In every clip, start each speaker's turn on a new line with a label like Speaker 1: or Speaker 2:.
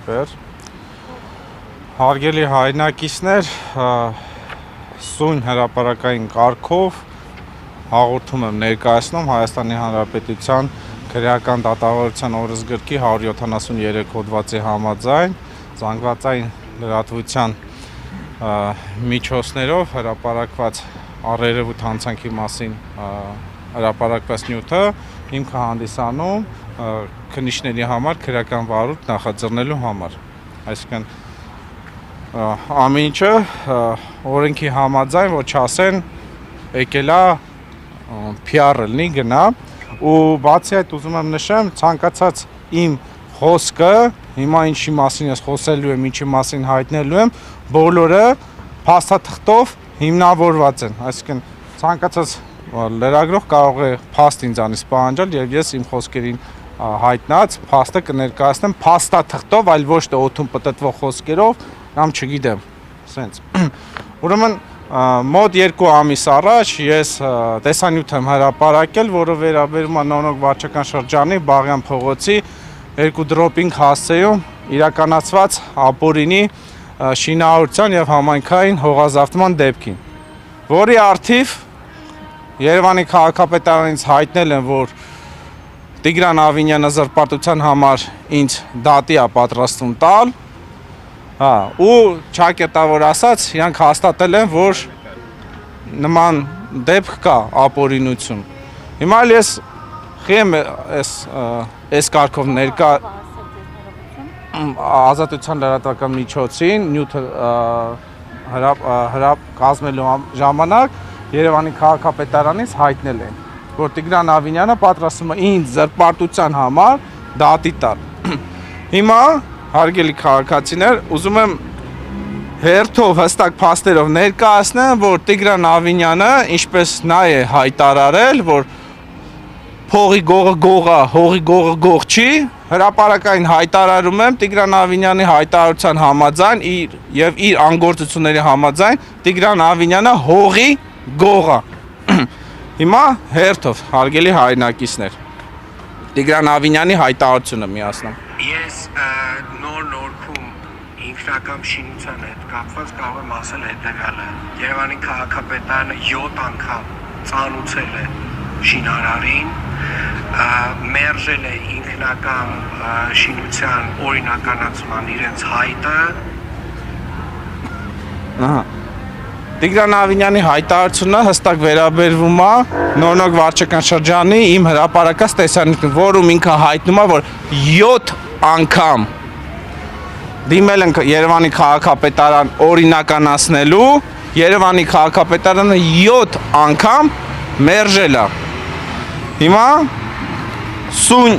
Speaker 1: Բեր Հարգելի հայրենակիցներ, սույն հրապարակային կարգով հաղորդում եմ ներկայացնում Հայաստանի Հանրապետության քրեական դատավարության օրենսգրքի 173 հոդվածի համաձայն զանգվածային լրատվության միջոցներով հրապարակված առերևույթ հանցանքի մասին հրապարակված նյութը հիմք հանդիսանում քննիչների համար քրեական վարույթ նախաձեռնելու համար, այսինքն ամեն ինչը օրենքի համաձայն, որ չասեն եկել է PR-ը լինի գնա ու բացի այդ ուզում եմ նշեմ ցանկացած իմ խոսքը հիմա ինչի մասին ես խոսելու եմ, ինչի մասին հայտնելու եմ, բոլորը փաստաթղթով հիմնավորված են, այսինքն ցանկացած լրագրող կարող է փաստ ինձանից պահանջել եւ ես իմ խոսքերին հայտնած փաստը կներկայացնեմ փաստաթղթով, այլ ոչ թե օդում պտտվող խոսքերով կամ չգիտեմ, սենց։ Ուրեմն մոտ 2 ամիս առաջ ես տեսանյութ եմ հրապարակել, որը վերաբերում է Նոնոգ վարչական շրջանի Բաղյան փողոցի 2 դրոպինգ հասցեում իրականացված ապօրինի շինարարության եւ համայնքային հողազավթման դեպքին, որի առթիվ Երևանի քաղաքապետարանից հայտնել են, որ Տիգրան Ավինյանը զրպարտության համար ինձ դատի է պատրաստում տալ, ու ճակերտավոր ասած, իրանք հաստատել են, որ նման դեպք կա ապօրինություն։ Հիմա ես խիեմ այս կարգով ներկա ազատության լրատվական միջոցին նյութը կազմելու ժամանակ Երևանի քաղաքապետարանից հայտնել են, որ Տիգրան Ավինյանը պատրաստում է ինձ զրպարտության համար դատի տալ։ Հիմա, հարգելի քաղաքացիներ, ուզում եմ հերթով հստակ փաստերով ներկայացնեմ, որ Տիգրան Ավինյանը, ինչպես նա է հայտարարել, որ փողի գողը գող է, հողի գողը գող չի, հրապարակային հայտարարում եմ Տիգրան Ավինյանի հայտարարության համաձայն եւ իր անգործությունների համաձայն Տիգրան Ավինյանը հողի գող է։ Հիմա հերթով, հարգելի հայրենակիցներ, Տիգրան Ավինյանի հայտարարությունը միացնեմ։
Speaker 2: Ես նոր նորքում ինքնակամ շինության հետ կապված կարող եմ ասել հետևյալը. Երևանի քաղաքապետարանը 7 անգամ ծանուցել է շինարարին, մերժել է ինքնակամ շինության օրինականացման իրենց հայտը։
Speaker 1: Տիգրան Ավինյանի հայտարարությունը հստակ վերաբերվում է Նոնոգ վարչական շրջանի իմ հրապարակած տեսանյութին, որում ինքը հայտնում է, որ 7 անգամ դիմել են Երևանի քաղաքապետարան օրինականացնելու, Երևանի քաղաքապետարանը 7 անգամ մերժել է։ Հիմա սույն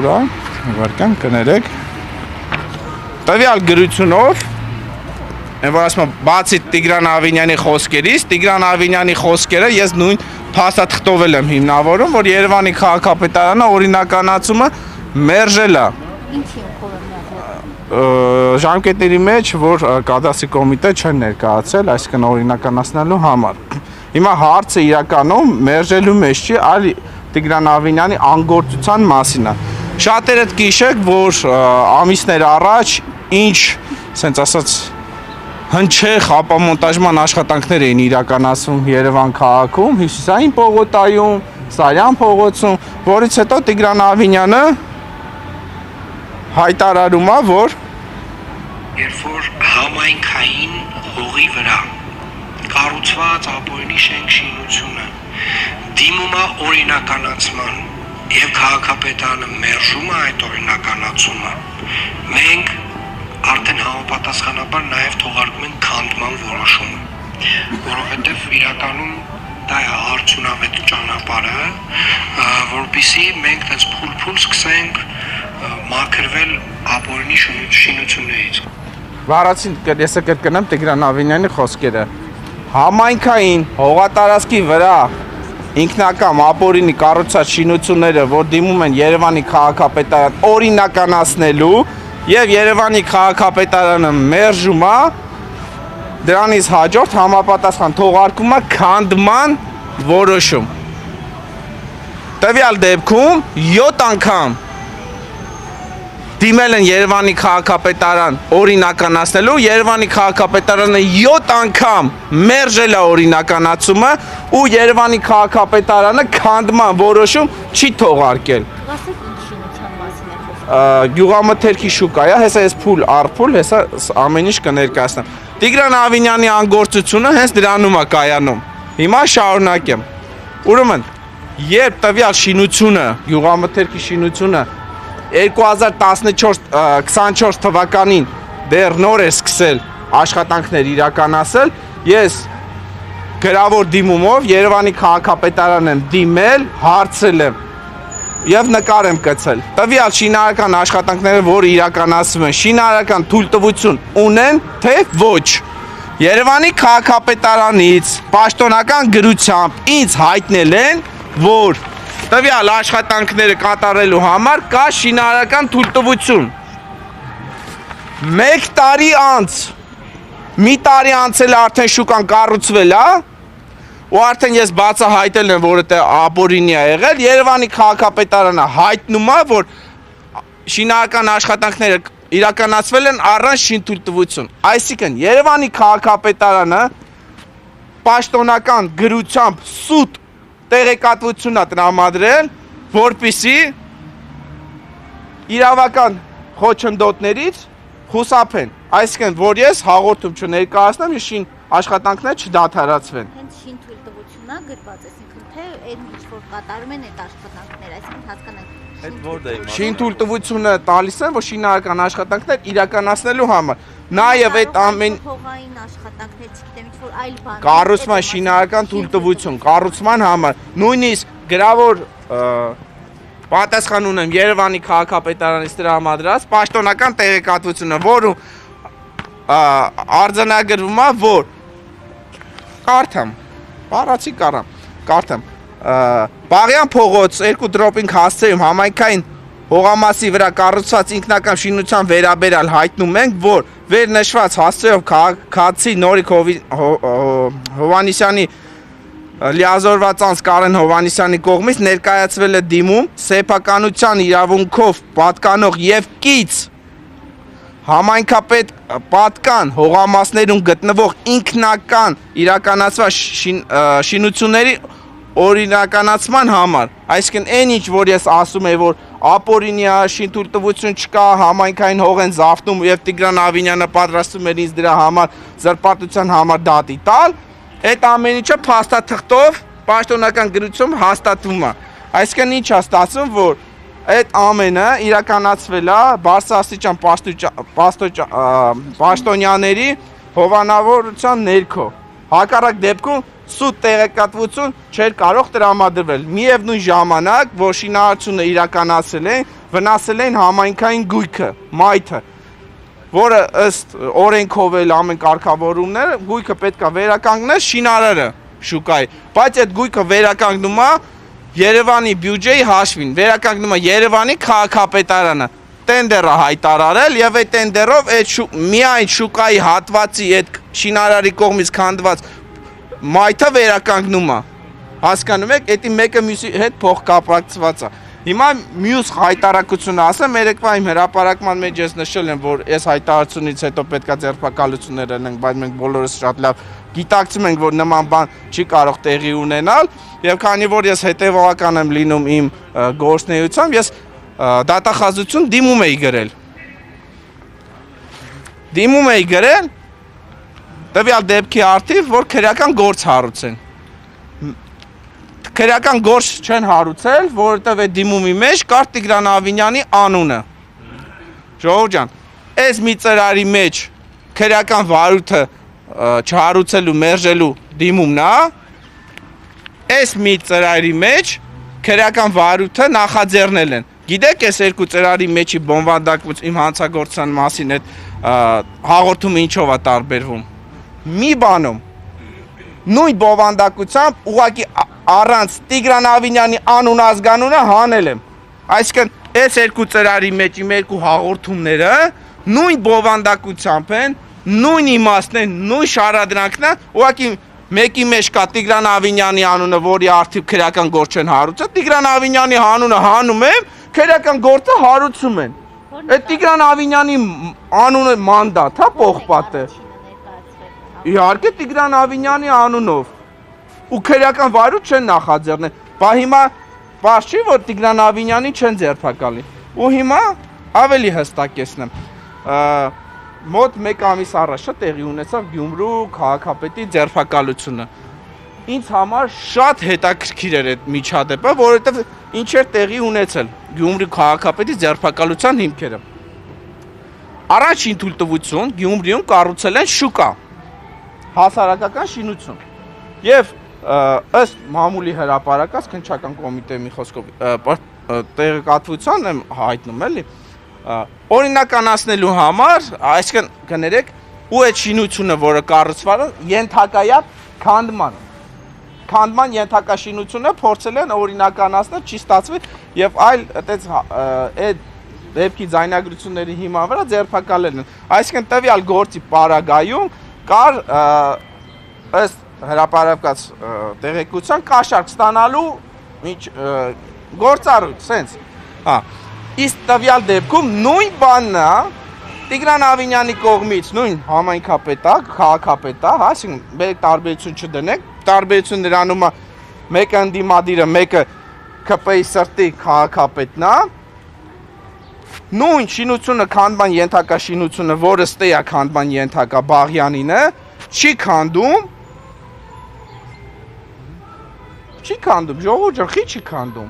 Speaker 1: ուրա, վարկան կներեք, տվյալ գրությունով որ ասում եմ, բացի Տիգրան Ավինյանի խոսքերից, Տիգրան Ավինյանի խոսքերը ես նույն փաստաթղթով եմ հիմնավորում, որ Երևանի քաղաքապետարանը օրինականացումը մերժել է։
Speaker 3: Ինչի ով
Speaker 1: ժամկետների մեջ, որ կադաստրի կոմիտե չեն ներկայացել, այսինքն օրինականացնելու համար։ Հիմա հարցը իրականում մերժելու մեջ չի, այլ Տիգրան Ավինյանի անգործության մասին է։ Շատերդ գիշեք, որ ամիսներ առաջ ինչ, ասենց ասած, հնչեղ ապամոնտաժման աշխատանքներ էին իրականացվում Երևան քաղաքում, Հյուսիսային պողոտայում, Սարյան փողոցում, որից հետո Տիգրան Ավինյանը հայտարարում է, որ
Speaker 2: երբ որ համայնքային հողի վրա կառուցված ապօրինի շինությունը դիմում է օրինականացման եւ քաղաքապետարանը մերժում է այդ օրինականացումը, մենք արդեն համապատասխանաբար նաև թողարկում են քանդման որոշումը, որովհետև իրականում դա է արդյունավետ ճանապարհը, որպեսզի մենք այդպես փուլ-փուլ սկսենք մաքրվել ապօրինի շինություններից։
Speaker 1: Վարացին ես կրկնեմ Տիգրան Ավինյանի խոսքերը։ Համայնքային հողատարածքի վրա ինքնակամ ապօրինի կառուցած շինությունները, որ դիմում են Երևանի քաղաքապետարան օրինականացնելու եւ Երևանի քաղաքապետարանը մերժում է, դրանից հաջորդ համապատասխան թողարկում է քանդման որոշում։ Տվյալ դեպքում 7 անգամ դիմել են Երևանի քաղաքապետարան օրինականացնելու, Երևանի քաղաքապետարանը 7 անգամ մերժել է օրինականացումը ու Երևանի քաղաքապետարանը քանդման որոշում չի թողարկել։
Speaker 3: Ասեք ինչ շինության մասին է խոսքը։
Speaker 1: Գյուղամթերքի շուկա է, հեսա ես փուլ առփուլ, հեսա ամեն ինչ կներկայացնեմ։ Տիգրան Ավինյանի անգործությունը հենց դրանում է կայանում։ Հիմա շարունակեմ։ Ուրեմն, երբ տվյալ շինությունը, գյուղամթերքի շինությունը 2014 թվականին դեռ նոր է սկսել աշխատանքներ իրականացել, ես գրավոր դիմումով Երևանի քաղաքապետարան եմ դիմել, հարցել եմ եւ նկար եմ գցել։ Տվյալ շինարարական աշխատանքները, որ իրականացվում են, շինարարական թույլտվություն ունեն, թե ոչ։ Երևանի քաղաքապետարանից պաշտոնական գրությամբ ինձ հայտնել են, որ տվյալ աշխատանքները կատարելու համար կա շինարարական թույլտվություն։ 1 տարի անց, մի տարի անցել է արդեն շուկան կառուցվել է, ու արդեն ես բացահայտել եմ, որ դա ապօրինի է եղել, Երևանի քաղաքապետարանը հայտնում է, որ շինարարական աշխատանքները իրականացվել են առանց շինթույլտվություն։ Այսինքն Երևանի քաղաքապետարանը պաշտոնական գրությամբ սուտ տեղեկատվություն է տրամադրել, որպեսզի իրավական խոչընդոտներից խուսափեն։ Այսինքն, որ ես հաղորդում չներկայացնեմ, եւ շին աշխատանքները չդադարացվեն։
Speaker 3: Հենց շինթույլտվությունն է գրված, այսինքն թե այն ինչ որ կատարում են այդ աշխատանքները, այսինքն հասկանանք։
Speaker 4: Այդ որտե՞ղ է։
Speaker 1: Շինթույլտվությունը տալիս են, որ շինարարական աշխատանքներ իրականացնելու համար։ Նաեւ այդ ամեն
Speaker 3: փողային աշխատանքներ, չգիտեմ, ինչ որ այլ բան։
Speaker 1: կառուցման շինարարական թույլտվություն, կառուցման համար, նույնիսկ գրավոր պատասխան ունեմ Երևանի քաղաքապետարանից տրամադրած պաշտոնական տեղեկատվությունը, որը արձանագրվում է, որ կարդամ, բառացի կարդամ, Բաղյան փողոց 2 դրոպինգ հասցեում համայնքային հողամասի վրա կառուցված ինքնական շինության վերաբերյալ հայտնում ենք, որ վերնշված հասցեով քաղաքացի Նորիկ Հովհաննիսյանի լիազորված անձ Կարեն Հովհաննիսյանի կողմից ներկայացվել է դիմում սեփականության իրավունքով պատկանող եւ կից համայնքապետ պատկան հողամասներում գտնվող ինքնական իրականացված շինությունների օրինականացման համար, այսինքն այն ինչ որ ես ասում եմ, որ ապօրինի է, շինթույլտվություն չկա, համայնքային հող են զավթում եւ Տիգրան Ավինյանը պատրաստում էր ինձ դրա համար զրպարտության համար դատի տալ, այդ ամեն ինչը փաստաթղթով պաշտոնական գրությամբ հաստատվում է։ Այսինքն ինչ է ստացվում, որ այդ ամենը իրականացվել է բարձրաստիճան պաշտոնյաների հովանավորության ներքո։ Հակառակ դեպքում սուտ տեղեկատվություն չէր կարող տրամադրվել։ Միևնույն ժամանակ, որ շինարարությունը իրականացել են, վնասել են համայնքային գույքը, մայթը, որը ըստ օրենքով էլ ամեն կարգավորումները գույքը պետք է վերականգնել շինարարը շուկայի, բայց այդ գույքը վերականգնում է Երևանի բյուջեի հաշվին, վերականգնում է Երևանի քաղաքապետարանը, տենդերը հայտարարել եւ այդ տենդերով այդ միայն շուկայի հատվածի այդ շինարարի կողմից քանդված մայթը վերականգնում է։ Հասկանում եք, դա մեկը մյուսի հետ փոխկապակցված է։ Հիմա մյուս հայտարարությունը ասեմ, երեկվա իմ հրապարակման մեջ ես նշել եմ, որ այս հայտարարությունից հետո պետքա ձերբակալություններ լինեն, բայց մենք բոլորս շատ լավ գիտակցում ենք, որ նման բան չի կարող տեղի ունենալ, եւ քանի որ ես հետեւողական եմ լինում իմ գործունեությամբ, ես դատախազություն դիմում էի գրել տվյալ դեպքի արդիվ, որ քրեական գործ հարուցեն։ Քրեական գործ չեն հարուցել, որովհետև այդ դիմումի մեջ կար Տիգրան Ավինյանի անունը։ Ժողովուրդ ջան, այս մի ծրարի մեջ քրեական վարույթը չհարուցելու, մերժելու դիմումն է, այս մի ծրարի մեջ քրեական վարույթը նախաձեռնել են։ Գիտեք, այս երկու ծրարի մեջի բովանդակություն իմ հանցագործության մասին այդ հաղորդումը ինչով է տարբերվում։ Մի բանում նույն բովանդակությամբ ուղղակի առանց Տիգրան Ավինյանի անուն ազգանունը հանել եմ։ Այսինքն այս երկու ծրարի մեջ իմ երկու հաղորդումները նույն բովանդակությամբ են, նույն իմաստն են, նույն շարադրանքն է, ուղղակի Մեկի մեջ կա Տիգրան Ավինյանի անունը, որի արդիվ քրեական գործ չեն հարուցել, Տիգրան Ավինյանի անունը հանում եմ, քրեական գործը հարուցում են։ Այդ Տիգրան Ավինյանի անունը մանդատ, հա, պողպատ է։ Իհարկե Տիգրան Ավինյանի անունով։ Ու քրեական վարույթ չեն նախաձեռնել։ Բա հիմա բաց չի, որ Տիգրան Ավինյանին չեն ձերբակալի։ Ու հիմա ավելի հստակեցնեմ։ Մոտ 1 ամիս առաջ տեղի ունեցավ Գյումրու քաղաքապետի ձերբակալությունը։ Ինձ համար շատ հետաքրքիր էր այդ միջադեպը, որովհետև ինչ էր տեղի ունեցել Գյումրի քաղաքապետի ձերբակալության հիմքերը։ Առաջին թույլտվություն Գյումրիում կառուցել են շուկա, հասարակական շինություն։ Եվ ըստ մամուլի հրապարակած քննչական կոմիտեի մի խոսքով տեղեկատվության եմ հայտնում էլի, օրինականացնելու համար, այսինքն կներեք, ու այդ շինությունը, որը կառուցվել է, ենթակայա քանդման ենթակա շինությունը փորձել են օրինականացնել, չի ստացվել եւ այլ այդ դեպքի ձայնագրությունների հիման վրա ձերբակալել են։ Այսինքն տվյալ գործի պարագայում կար ըստ հրապարակած տեղեկության կաշառք ստանալու գործառույթ, սենց։ Հա, իսկ տվյալ դեպքում նույն բանն է Տիգրան Ավինյանի կողմից, նույն համայնքապետա, քաղաքապետա, հա, այսինքն մեկ տարբերություն չդնենք, տարբերություն նրանում է մեկը ընդդիմադիրը, մեկը ԿՊ-ի սրտի քաղաքապետն է, նույն շինությունը քանդման ենթակա շինությունը, որը ստե է քանդման ենթակա Բաղյանինը, չի քանդում, ժողովուրդ ջան, խի չի քանդում։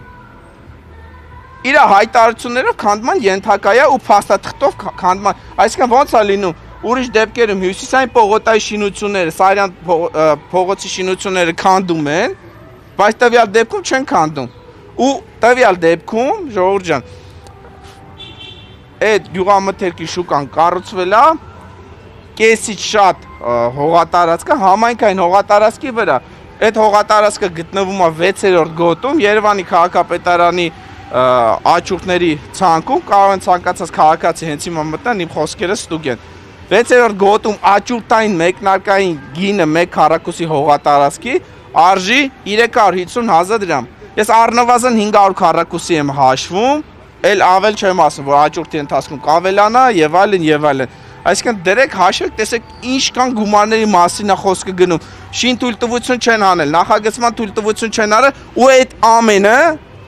Speaker 1: Իր հայտարարություններով քանդման ենթակա է ու փաստաթղթով քանդման, այսինքն ոնց է լինում, ուրիշ դեպքերում Հյուսիսային պողոտայի շինությունները, Սարյան փողոցի շինությունները քանդում են, բայց տվյալ դեպքում չեն քանդում։ Ու տվյալ դեպքում, ժողովուրդ ջան, այդ գյուղամթերքի շուկան կառուցվել է կեսից շատ հողատարածքը համայնքային հողատարածքի վրա։ Այդ հողատարածքը գտնվում է 6-րդ գոտում Երևանի քաղաքապետարանի աճուրդների ցանկում, կարող են ցանկացած քաղաքացի հենց հիմա մտնեն, իմ խոսքերը ստուգեն։ 6-րդ գոտում աճուրդային մեկնարկային գինը 1 քառակուսի հողատարածքի արժի 350,000 դրամ։ Ես առնվազն 500 քառակուսի եմ հաշվում, էլ ավել չեմ ասում, որ աճուրդի ընթացքում կավելանա եւ այլն եւ այլն։ Այսինքն դրեք հաշվեք, տեսեք ինչքան գումարների մասին է խոսքը գնում։ Շին թույլտվություն չեն անել, նախագծման թույլտվություն չեն արել ու այդ ամենը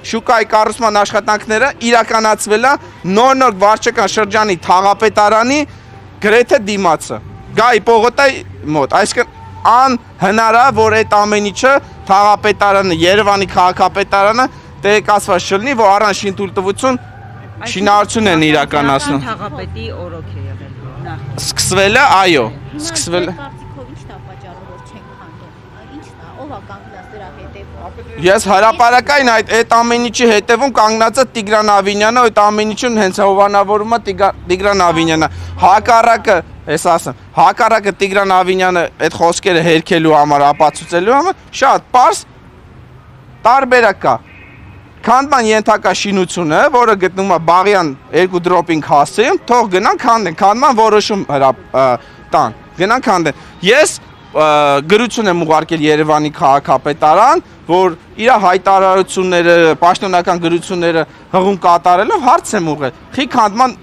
Speaker 1: շուկայի կառուցման աշխատանքները իրականացվել է նոր վարչական շրջանի թաղապետարանի գրեթե դիմացը։ Գայի պողոտայի մոտ, այսինքն անհնար է, որ այդ ամեն ինչը թաղապետարանը, Երևանի քաղաքապետարանը տեղեկացված չլինի, որ առանց շին թույլտվություն շինարարություն են իրականացնում։
Speaker 4: Թաղապետի օրոք է եղել։
Speaker 1: Սկսվել է, այո, սկսվել է։
Speaker 3: Կարծիքով ի՞նչն է պատճառը, որ չեն քանդում։ Ի՞նչն է, ով է կանգնած դրա հետևում։
Speaker 1: Ես հրապարակային այդ ամեն ինչի հետևում կանգնած է Տիգրան Ավինյանը, այդ ամեն ինչն հենց հովանավորում է Տիգրան Ավինյանը։ Հակառակը, ես ասեմ, հակառակը Տիգրան Ավինյանը այդ խոսքերը հերքելու համար, ապացուցելու համար շատ պարզ տարբերակ կա։ Քանդման ենթակա շինությունը, որը գտնվում է Բաղյան 2 դրոպինգ հասցեում, թող գնան քանդեն, քանդման որոշում տան, գնան քանդեն։ Ես գրություն եմ ուղարկել Երևանի քաղաքապետարան, որ իր հայտարարությունները, պաշտոնական գրությունները հղում կատարելով հարց եմ ուղղել։ Խի քանդման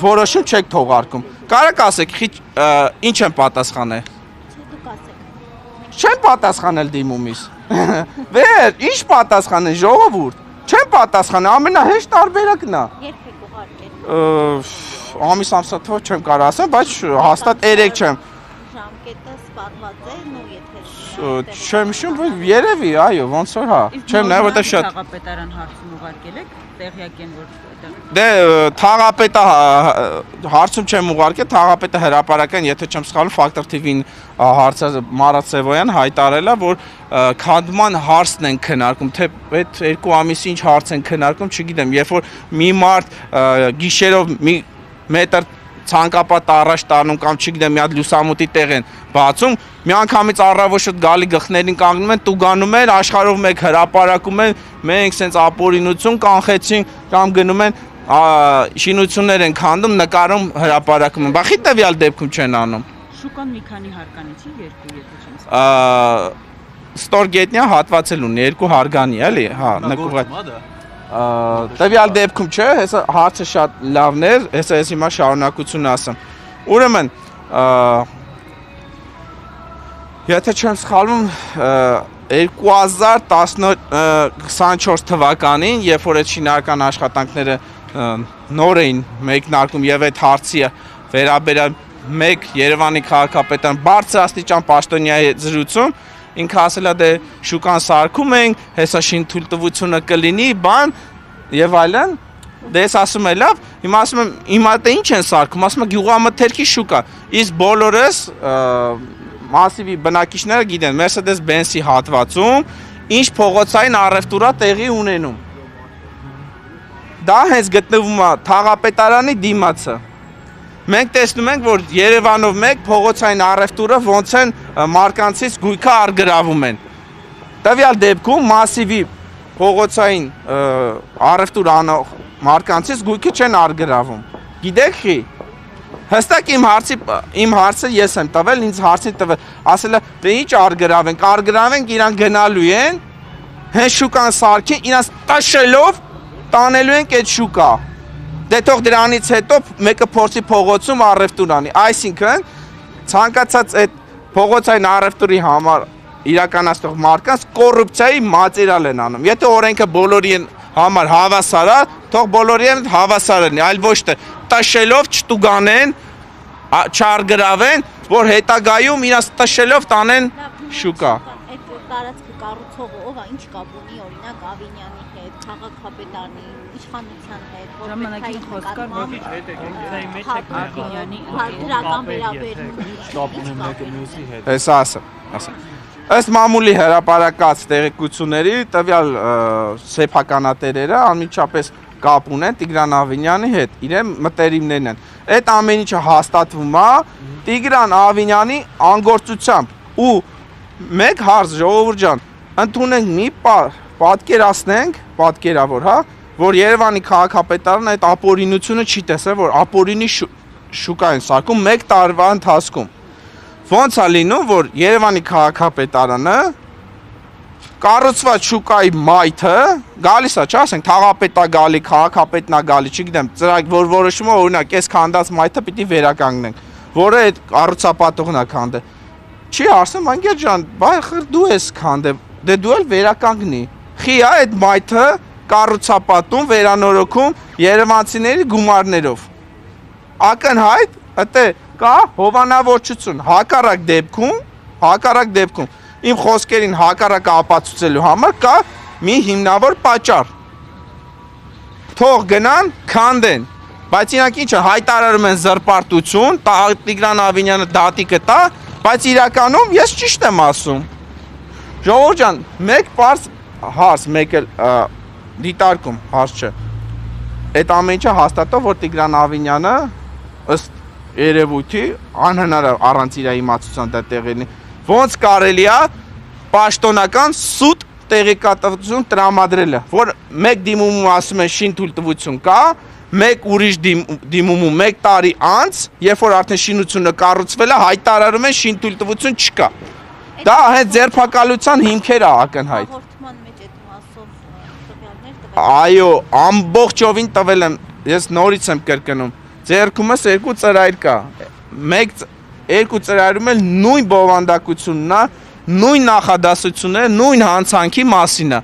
Speaker 1: որոշում չեք թողարկում։ Կարեք ասեք, խի ինչ եմ պատասխանել։
Speaker 3: Դուք ասեք։
Speaker 1: Չեմ պատասխանել դիմումից։ Վեր, ինչ պատասխանել ժողովուրդ։ Չեմ պատասխանել, ամենահեշտ տարբերակն է։
Speaker 3: Երբ եք ուղարկել։
Speaker 1: Ամիս ամսաթվով չեմ կարող ասեմ, բայց հաստատ 3 չեմ։
Speaker 3: Ժամկետը սպառված է, նո եթե
Speaker 1: Չեմ հիշում, երևի, այո, ոնց որ հա։ Չեմ նայ, որտեղ շատ
Speaker 4: Թաղապետարան հարցում ուղարկել եք, տեղյակ են որ
Speaker 1: Դե թաղապետը հարցում չեմ ուղարկել, թաղապետը հրապարակային, եթե չեմ սխալվում, Factor TV-ին հարցը Մարատ Սևոյան հայտարարել է, որ քանդման հարցն են քննարկում, թե այդ 2 ամիսի ինչ հարց են քննարկում, չգիտեմ, երբ որ մի մարդ գիշերով մի մետր ցանկապատ առաջ տանում կամ չգիտեմ մի հատ լուսամուտի տեղ են բացում, միանգամից առավոտշոտ գալի գլխներին կանգնում են, տուգանում են, աշխարհով մեկ հրապարակում են, մենք սենց ապօրինություն կանխեցին կամ գնում են շինություններ են քանդում, նկարում հրապարակում են, բախի տվյալ դեպքում չեն անում։
Speaker 4: Շուկան մի քանի հարկանի չի, երկու չեմ ասում։
Speaker 1: Ստորգետնյա հատվածել ունի, երկու հարգանի, էլի, հա, նկուղ։ Տվյալ դեպքում չէ, հեսա հարցը շատ լավն էր, հեսա ես հիմա շարունակություն ասեմ։ Ուրեմն, եթե չեմ սխալվում, 2024 թվականին, երբ որ այդ շինարական աշխատանքները նոր էին մեկնարկում եւ այդ հարցի վերաբերյալ մեկ Երևանի քաղաքապետարան բարձր աստիճան պաշտոնյայի զրույցում ինքը ասել է դե շուկան սարքում ենք, հեսա շինթույլտվությունը կլինի, բան եւ այլն, դե ես ասում եմ լավ, հիմա ասում եմ հիմա դե ինչ են սարքում, ասում եմ գյուղամթերքի շուկա, իսկ բոլորս մասիվի բնակիչները գիտեն Mercedes-Benz-ի հատվածում ինչ փողոցային առևտուրա տեղի ունենում։ Դա հենց գտնվում է Թաղապետարանի դիմացը։ Մենք տեսնում ենք, որ Երևանով մեկ փողոցային առևտուրը ոնց են մարկանցից գույքը արգրավում են։ Տվյալ դեպքում մասիվի փողոցային առևտուր անող մարկանցից գույքը չեն արգրավում։ Գիտեք խի։ Հստակ իմ հարցը ես եմ տվել, ինձ հարցի տվել, ասել է, դե ինչ արգրավենք, իրանք գնալու են, հենց շուկան սարքին, իրանք տաշելով տանելու ենք այդ շուկա։ Դե թող դրանից հետո մեկը փորձի փողոցում առևտուր անի, այսինքն ցանկացած այդ փողոցային առևտուրի համար իրականացնող մարկանց կոռուպցիայի մատերիալ են անում։ Եթե օրենքը բոլորի համար հավասար է, թող բոլորի են հավասար լինի, այլ ոչ թե տաշելով չտուգանեն, չարգրավեն, որ հետագայում իրաց տաշելով տանեն շուկա։
Speaker 3: Այդ տարածքը կառուցողը ով է, ինչ կապ ունի օրինակ Ավինյանի հետ, քաղաքապետարանի, իշխանության հետ,
Speaker 4: ժամանակին խոսք կար, որ
Speaker 3: Ավինյանի դրական վերաբերմունք։
Speaker 1: Հեսա ասեմ։ Ըստ մամուլի հրապարակած տեղեկությունների տվյալ սեփականատերերը անմիջապես կապ ունեն Տիգրան Ավինյանի հետ, իրեն մտերիմներն են։ Այդ ամեն ինչը հաստատվում է Տիգրան Ավինյանի անգործությամբ ու մեկ հարց ժողովուրդ ջան, ընդունենք մի պատկերացնենք, պատկերավոր, հա, որ Երևանի քաղաքապետարանը այդ ապօրինությունը չի տեսել, որ ապօրինի շուկա են սարքում մեկ տարվա ընթացքում։ Ոնց է լինում, որ Երևանի քաղաքապետարանը կառուցված շուկայի մայթը գալիս է, չէ՞, ասենք թաղապետա գալի, քաղաքապետնա գալի, չգիտեմ, ծրագիր որ որոշումը օրինակ այս քանդած մայթը պիտի վերականգնենք, որը այդ կառուցապատողն է քանդել։ Չի ասում, անգեր ջան, բայ դու ես քանդել, դե դու էլ վերականգնի։ Խի է այդ մայթը կառուցապատում, վերանորոգում երևանցիների գումարներով։ Ակնհայտ, այդե կա հովանավորչություն, հակառակ դեպքում իմ խոսքերին հակառակը ապացուցելու համար կա մի հիմնավոր պատճառ։ Թող գնան, քանդեն, բայց իրանք ինչը հայտարարում են զրպարտություն, Տիգրան Ավինյանը դատիկը տա, բայց իրականում ես ճիշտ եմ ասում։ Ժողովուրդ ջան, մեկ պարզ հարց, մեկ էլ դիտարկում հարց չէ։ Այդ ամեն ինչը հաստատող, որ Տիգրան Ավինյանը ըստ երևույթի անհնար առանց իր իմացության դա տեղի ոնց կարելի է պաշտոնական սուտ տեղեկատվություն տրամադրելը, որ մեկ դիմումում ասում են շինթույլտվություն կա, մեկ ուրիշ դիմումում մեկ տարի անց, երբ որ արդեն շինությունը կառուցվել է, հայտարարում են շինթույլտվություն չկա։ Դա հենց ձերբակալության հիմքեր է ակնհայտ։
Speaker 3: Հաղորդման մեջ այդ մասով տվյալներ տվել։
Speaker 1: Այո, ամբողջովին տվել եմ, ես նորից եմ կրկնում։ Ձերքումս երկու ծրայր կա, երկու ծրայրում էլ նույն բովանդակությունն է, նույն նախադասությունն է, նույն հանցանքի մասին է։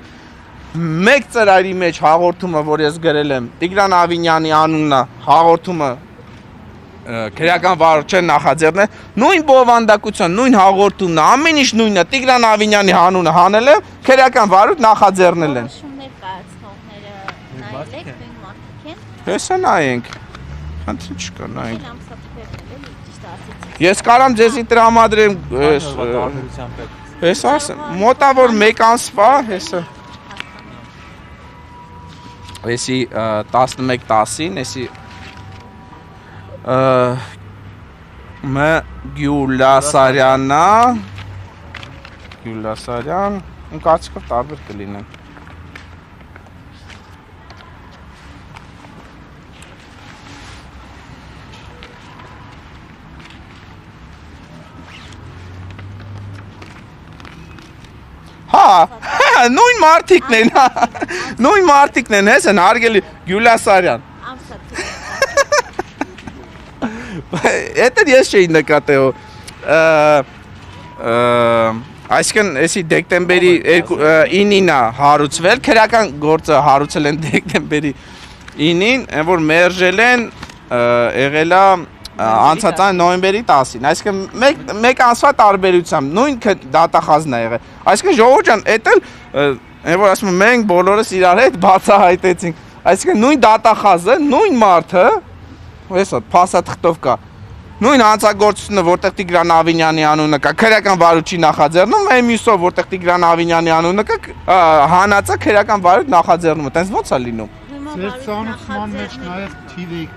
Speaker 1: Մեկ ծրայրի մեջ հաղորդումը, որ ես գրել եմ, Տիգրան Ավինյանի անունն է, հաղորդումը քրեական վարչության նախաձեռնել, նույն բովանդակության, նույն հաղորդումն է, ամեն ինչ նույնն է, Տիգրան Ավինյանի անունը հանել եմ, քրեական վարույթ նախաձեռնել են։
Speaker 3: Շումներ կայացնողները նայեք, նույն մարդիկ են։
Speaker 1: Հեսա նայենք։ Խնդրի չկա, նայենք։
Speaker 3: Ճիշտ ասեցիք։
Speaker 1: Ես կարամ ձեզի տրամադրեմ, հեսա ասեմ, մոտավոր մեկ ամսվա, հեսա։ Հեսի 11-10-ին, հեսի Մ Գյուլասարյանա, Գյուլասարյան, իմ կարծիքով տարբեր կլինեն։ նույն մարդիկն են, նույն մարդիկն են, հես են, հարգելի Գյուլասարյան։ Էդ ես չէի նկատել, այսինքն էսի դեկտեմբերի 9-ին է հարուցվել, քրական գործը հարուցել են դեկտեմբերի 9-ին, այն որ մերժել են եղել է անցածան նոյեմբերի 10-ին, այսինքն մեկ ամսվա տարբերությամբ նույն դատախազն է եղել, այսինքն ժողովուրդ ջան, էդ էլ այն որ ասում եմ մենք բոլորս իրար հետ բացահայտեցինք, այսինքն նույն դատախազը, նույն մարդը, հեսա փասաթղթով կա, նույն հանցագործությունը, որտեղ Տիգրան Ավինյանի անունը կա, քրեական վարույթի նախաձեռնում, այն մյուսով, որտեղ Տիգրան Ավինյանի անունը կա, հանածա քրեական վարույթ նախաձեռնումը, տենց ո՞նց է լինում։
Speaker 5: Ձեր ծանոթման մեջ նաև թիվ եք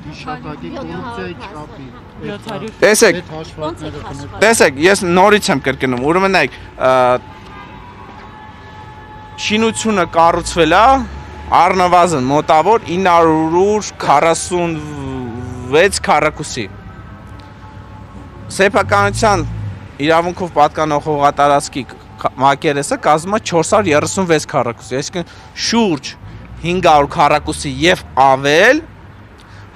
Speaker 5: հիշատակի կոռուպցիայի չափի։
Speaker 1: Տեսեք, ես նորից եմ կրկնում, ուրեմն նայեք, շինությունը կառուցվել է առնվազն մոտավոր 946 քառակուսի։ Սեփականության իրավունքով պատկանող հողատարածքի մակերեսը կազմում է 436 քառակուսի, այսինքն շուրջ 500 քառակուսի եւ ավել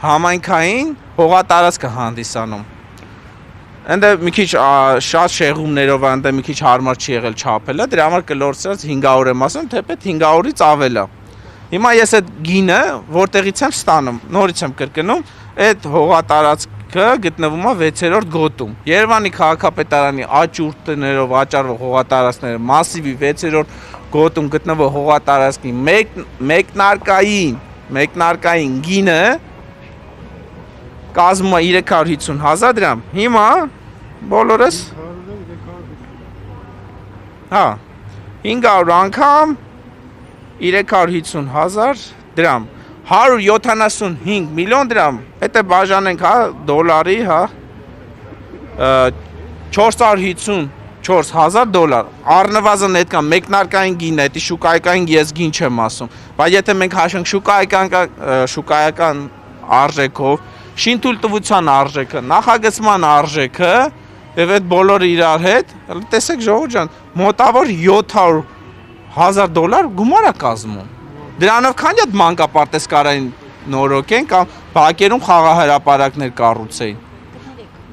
Speaker 1: համայնքային հողատարածք է հանդիսանում։ Այնտեղ մի քիչ շատ շեղումներով այնտեղ մի քիչ հարմար չի եղել չափելը, դրա համար կլորցրած 500 եմ ասում, թեպետ 500-ից ավել է։ Հիմա ես այդ գինը որտեղից եմ ստանում, նորից եմ կրկնում, այդ հողատարածքը գտնվում է 6-րդ գոտում։ Երևանի քաղաքապետարանի աճուրդներով աճառվող հողատարածքները մասիվի 6-րդ գոտում գտնվող հողատարածքի մեկնարկային գինը կազմում է 350,000 դրամ։ Հիմա բոլորս 500 անգամ 350,000 դրամ, 175 միլիոն դրամ, այդ է բաժանենք, դոլարի, 454,000 դոլար, առնվազն այդ կան մեկնարկային գինը, այդ շուկայական ես գին չեմ ասում, բայց եթե մենք հաշվենք շուկայական արժեքով, շինթույլտվության արժեքը, նախագծման արժեքը եւ այդ բոլորը իրար հետ, տեսեք ժողովուրդ ջան, մոտավոր 700,000 դոլար գումար է կազմում։ Դրանով քանի հատ մանկապարտեզկարային նորոգեն կամ բակերում խաղահրապարակներ կառուցեին։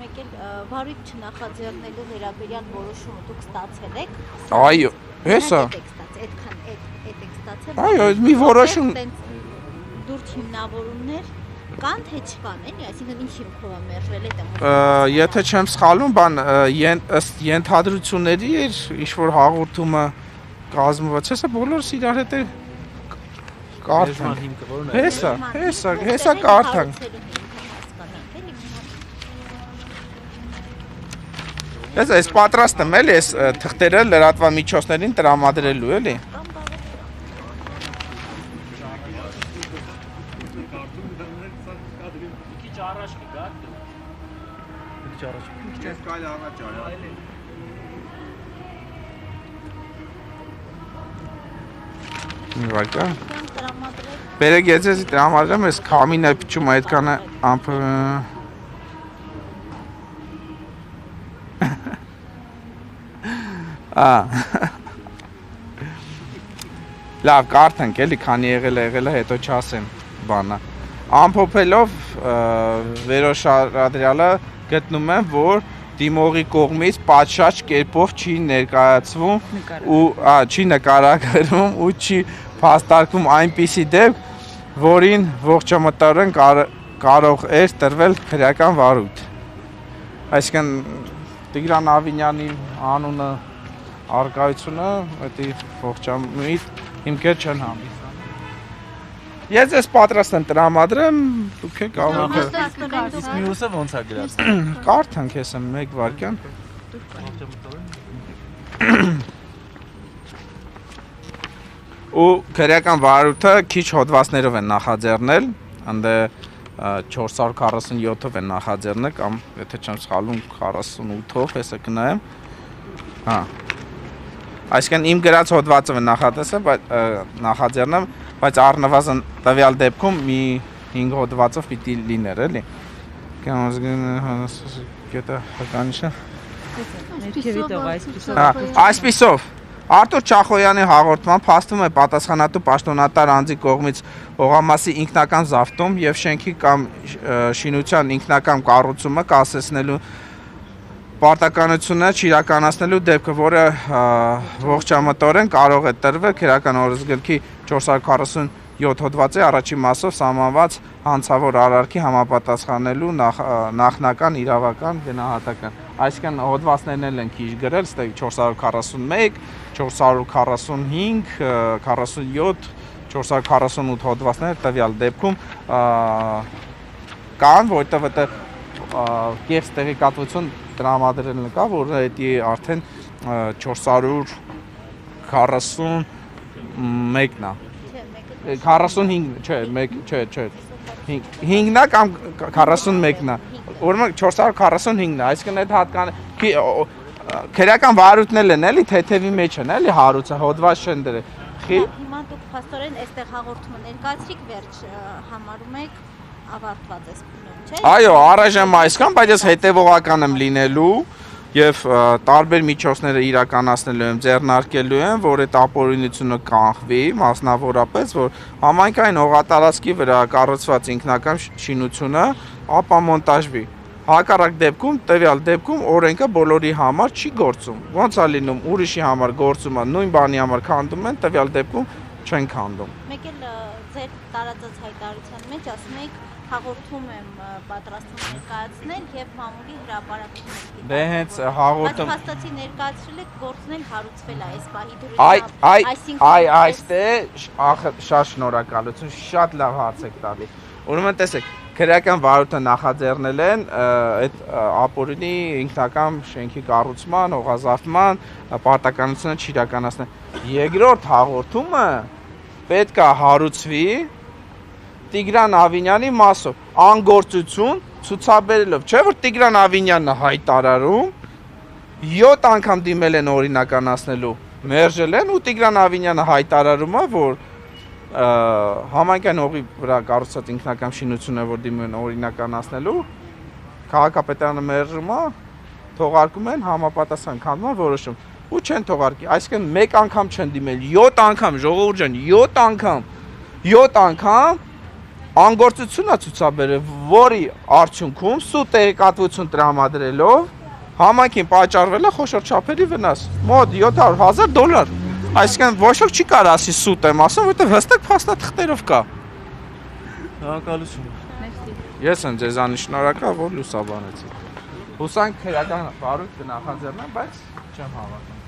Speaker 3: Մեկ էլ վարույթ չնախաձեռնելու վերաբերյալ որոշումը դուք ստացել եք։
Speaker 1: Այո, հեսա։
Speaker 3: Այդքան եք ստացել։
Speaker 1: Այո, մի որոշում
Speaker 3: դուրս հիմնավորումներ կան թե չկան, էլի, այսինքն ինչ հիմքով է մերժվել այդ։
Speaker 1: Եթե չեմ սխալվում, ըստ ենթադրությունների էր ինչ-որ հաղորդումը կազմված, հեսա բոլորս իրար հետ է կարդանք։ Հեսա կարդանք։ Ես պատրաստ եմ էլի, ես թղթերը լրատվամիջոցներին տրամադրելու էլի։ Վարկա։ Բերեք ես ես տրամադրեմ, ես քամին է փչում այդքան ամփ Լավ, կարդանք էլի, քանի եղել է, հետո չասեմ բանը։ Ամփոփելով վերոշարադրյալը գտնում եմ, որ դիմողի կողմից պատշաճ կերպով չի ներկայացվում չի նկարագրվում ու չի փաստարկվում այնպիսի դեպք, որին ողջամտորեն կարող էր տրվել քրեական վարույթ։ Այսինքն Տիգրան Ավինյանի անունը արկայությունը դա ողջամիտ հիմքեր չեն հանդիսանում։ Ես ես պատրաստ եմ տրամադրեմ, դուք եք կարող եք։
Speaker 6: Իսկ մյուսը ոնց է գրած։
Speaker 1: Կարդանք ես եմ մեկ վարքյան։ Ու քրեական վարույթը քիչ հոդվածներով են նախաձեռնել, այնտեղ 447-ով են նախաձեռնել կամ եթե չեմ սխալվում 48-ով, հեսա կնայեմ։ Այսինքն իմ գրած հոդվածով են նախաձեռնել, բայց առնվազն տվյալ դեպքում մի 5 հոդվածով պիտի լիներ, էլի։ Գետը հականիշը։
Speaker 4: Ներքևի տող
Speaker 1: Այսպիսով Արտուր Չախոյանի հաղորդման փաստում է պատասխանատու պաշտոնատար անձի կողմից հողամասի ինքնական զավթում եւ շենքի կամ շինության ինքնական կառուցումը կասեցնելու պարտականությունը չիրականացնելու դեպքը, որը ողջամտորեն կարող է տրվել Քրեական օրենսգրքի 447 հոդվածի առաջին մասով սահմանված հանցավոր արարքի համապատասխանելու նախնական իրավական գնահատական։ Այսինքն հոդվածներն էլ են քիչ գրել, ստե 441, 445, 47, 448 հոդվածներ տվյալ դեպքում կան, որտեղ կեղծ տեղեկատվություն տրամադրել կա, որ դա արդեն 441-ն է։ 45, չէ, 5-ն է կամ 41-ն է։ Ուրեմն 445-ն է, այսինքն այդ հատկանը քրեական վարույթներն են, էլի թեթևի մեջ են, էլի հարուցը, հոդված չեն դրել։
Speaker 3: Հիմա դուք փաստորեն այստեղ հաղորդումը ներկայացրիք, վերջ համարում եք ավարտված էս փուլում, չէ՞։
Speaker 1: Այո, առայժմ այսքան, բայց ես հետևողական եմ լինելու եւ տարբեր միջոցները իրականացնելու եմ, ձեռնարկելու եմ, որ այդ ապօրինությունը կանխվի, մասնավորապես, որ համայնքային հողատարածքի վրա կառուցված ինքնական շինությունը ապամոնտաժվի։ Հակառակ դեպքում, տվյալ դեպքում օրենքը բոլորի համար չի գործում։ Ոնց է լինում, ուրիշի համար գործում է, նույն բանի համար քանդում են, տվյալ դեպքում չեն քանդում։
Speaker 3: Մեկ էլ ձեր տարածած հայտարարության մեջ ասում եք հաղորդում եմ պատրաստում ներկայացնել եւ մամուլի հրապարակում։
Speaker 1: Դե հենց հաղորդում։
Speaker 3: Բայց փաստացի ներկայացրել եք գործն էլ հարուցվել է այս պահի դրությամբ։
Speaker 1: Այստեղ շատ շնորհակալություն, շատ լավ հարց եք տալի։ Ուրեմն տեսեք, քրեական վարույթը նախաձեռնել են այդ ապօրինի ինքնական շենքի կառուցման, հողազարդման պարտականությունը չիրականացնել։ Երկրորդ հաղորդումը պետք է հարուցվի Տիգրան Ավինյանի մասով, անգործություն ցուցաբերելով, չէ՞ որ Տիգրան Ավինյանն է հայտարարում, 7 անգամ դիմել են օրինականացնելու, մերժել են ու Տիգրան Ավինյանը հայտարարում է, որ համայնքային հողի վրա կառուցած ինքնական շինությունը, որ դիմում են օրինականացնելու, քաղաքապետարանը մերժում է, թողարկում են համապատասխան քանդման որոշում ու չեն թողարկի, այսինքն մեկ անգամ չեն դիմել, 7 անգամ, ժողովուրդ ջան, 7 անգամ անգործություն է ցուցաբերել, որի արդյունքում սուտ տեղեկատվություն տրամադրելով համայնքին պատճառվել է խոշոր չափերի վնաս, մոտ $700,000։ Այսինքն ոչ ոք չի կարող ասի սուտ եմ ասում, որովհետև հստակ փաստաթղթերով կա։
Speaker 6: Շնորհակալություն։
Speaker 1: Ես եմ ձեզանից շնորհակալ, որ լուսաբանեցիք։ Հուսանք քրեական վարույթ կնախաձեռնեմ, բայց չեմ հավատում։